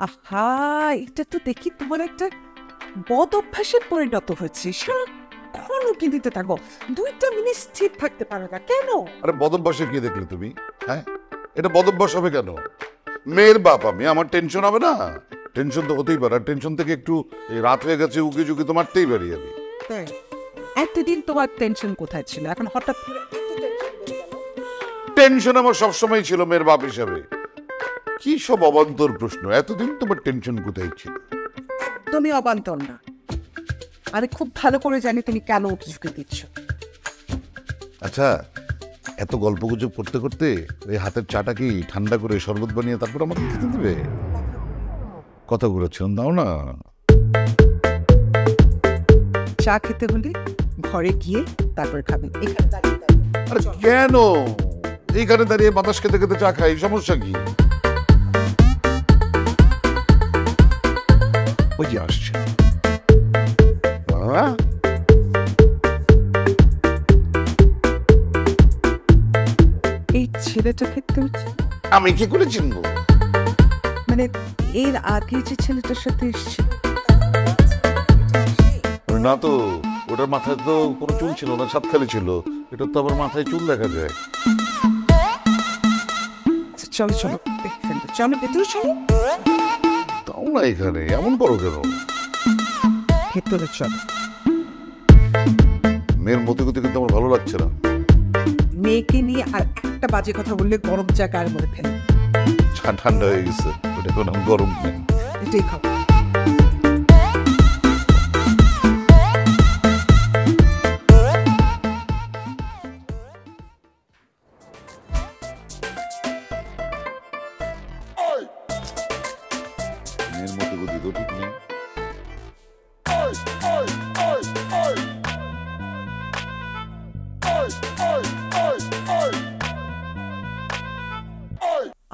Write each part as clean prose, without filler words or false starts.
আহা, এটা তো দেখি তোমার একটা বদ অভ্যাসে পরিণত হচ্ছে। সারাক্ষণ উঁকি দিতে থাকো, 2টা মিনিট স্থির থাকতে পারো না কেন? আরে বদভ্যাসে কি দেখলে তুমি? হ্যাঁ, এটা বদভ্যাস হবে কেন? মেয়ের বাপ আমি, আমার টেনশন হবে না? টেনশন তো হতেই পারে। টেনশন থেকে একটু রাত হয়ে গেছে উকি ঝুঁকি তো মারতেই পারি আমি। এতদিন তোমার টেনশন কোথায় ছিল, এখন হঠাৎ করে টেনশন আমার সবসময় ছিল মেয়ের বাপ হিসাবে। কি সব অবান্তর প্রশ্ন! এতদিন তোমার টেনশন কোথায় ছিল? একদমই অবান্তর না। আরে খুব ভালো করে জানি তুমি কেন উকি দিচ্ছ। আচ্ছা, এত গল্প গুজব করতে করতে এই হাতের চাটা কি ঠান্ডা করে শরবত বানিয়ে তারপর আমাকে খেতে দেবে? কথা ঘুরাচ্ছেন, দাও না। চা খেতে হলে ঘরে গিয়ে তারপর খাবেন। আরে কেন এইখানে দাঁড়িয়ে বাতাস খেতে খেতে চা খাই? সমস্যা কি? ওই যে আসছে। এই ছেলেটাকে আমি কি করে চিনবো? মানে এর আগে যে ছেলেটার সাথে এসছে না তো, ওটার মাথায় তো কোনো চুল ছিল না, সাতখালি ছিল। এটা তো আবার মাথায় চুল দেখা যায়। চলো চলো চলো ভেতরে চলো। তাও না, এখানে এমন করো কেন? ভেতরে চলো। মেয়ের মতো গতি কিন্তু আমার ভালো লাগছে না। মেয়েকে নিয়ে আর একটা বাজে কথা বললে গরম চা গায়ের মধ্যে ফেলে। ঠান্ডা হয়ে গেছে, ওটা কোনো গরম নেই। এটাই খাও। মেয়ের মতো গতি তো ঠিক নেই।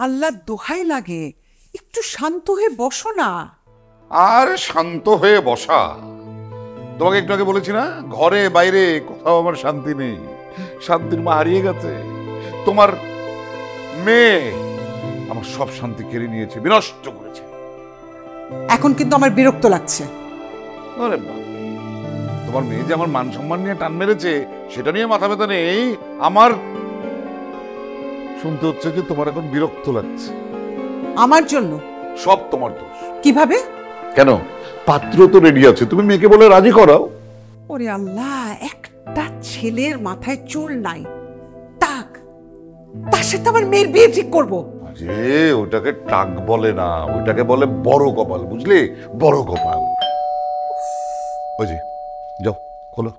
আল্লাহ দোহাই লাগে, একটু শান্ত হয়ে বসো না। আর শান্ত হয়ে বসা? তোমাকে একটু আগে বলেছি না, ঘরে বাইরে কোথাও আমার শান্তি নেই। শান্তির মা হারিয়ে গেছে। তোমার মেয়ে আমার সব শান্তি কেড়ে নিয়েছে, বিনষ্ট করেছে। এখন কিন্তু আমার বিরক্ত লাগছে। আরে বাবা, তোমার মেয়ে যে আমার মান সম্মান নিয়ে টান মেরেছে সেটা নিয়ে মাথা ব্যথা নেই আমার। শুনতে হচ্ছে যে তোমার এখন বিরক্ত লাগছে। আমার জন্য? সব তোমার দোষ। কিভাবে? কেন? পাত্র তো রেডি আছে, তুমি মেয়েকে বলে রাজি করাও। ওরে আল্লাহ, একটা ছেলের মাথায় চুল নাই, তার সাথে আমার মেয়ের বিয়ে ঠিক করবো? যে ওটাকে টাক বলে না, ওটাকে বলে বড় কপাল, বুঝলি? বড় কপাল। ওই যে যাও, খোলো।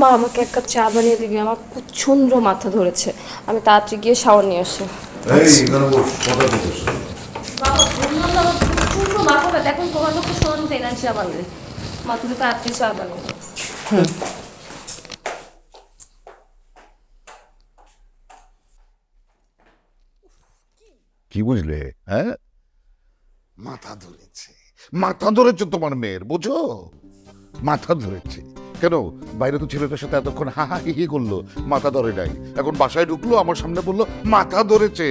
মা, আমাকে এক কাপ চা বানিয়ে দিবি, আমার প্রচন্ড মাথা ধরেছে। আমি তাড়াতাড়ি গিয়ে শাওয়ার নিয়ে আসি। প্রচন্ড মাথা ব্যথা, এখন তোমার পক্ষে শোনানো তাই না চা বানিয়ে। মা, তুমি তাড়াতাড়ি চা বানিয়ে। কি বুঝলে? হ্যাঁ, মাথা ধরেছে। মাথা ধরেছে তোমার মেয়ের, বুঝো? মাথা ধরেছে কেন? বাইরে তো ছেলেটার সাথে এতক্ষণ হা হা হি হি করলো, মাথা ধরে নাই। এখন বাসায় ঢুকলো, আমার সামনে বললো মাথা ধরেছে।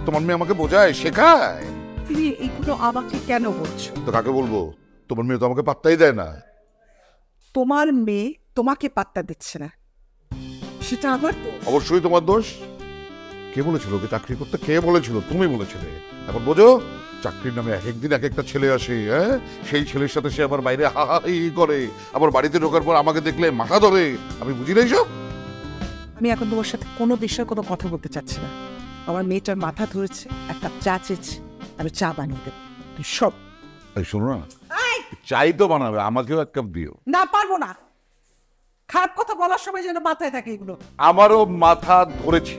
তোমার মেয়ে আমাকে বোঝায়, শেখায়। তুমি এইগুলো আমাকে কেন বলছো? তো কাকে বলবো? তোমার মেয়ে তো আমাকে পাত্তাই দেয় না। তোমার মেয়ে তোমাকে পাত্তা দিচ্ছে না, সেটা আমার দোষ? অবশ্যই তোমার দোষ। কে বলেছিল ওকে চাকরি করতে? কে বলেছিল? তুমি বলেছিলে। এখন বোঝো, চাকরির নামে এক একদিন এক একটা ছেলে আসে। হ্যাঁ, সেই ছেলের সাথে সে আবার বাইরে হা হা হি করে, আবার বাড়িতে ঢোকার পর আমাকে দেখলে মাথা ধরে। আমি বুঝি না এইসব। আমি এখন তোমার সাথে কোনো বিষয়ে কোনো কথা বলতে চাচ্ছি না। আমার মেয়েটার মাথা ধরেছে, এক কাপ চা চেয়েছে, আমি চা বানিয়ে দেবো। সব শোনো না, চাই তো বানাবে, আমাকেও এক কাপ দিও। না, পারবো না। খারাপ কথা বলার সময় যেন মাথায় থাকে এগুলো। আমারও মাথা ধরেছে।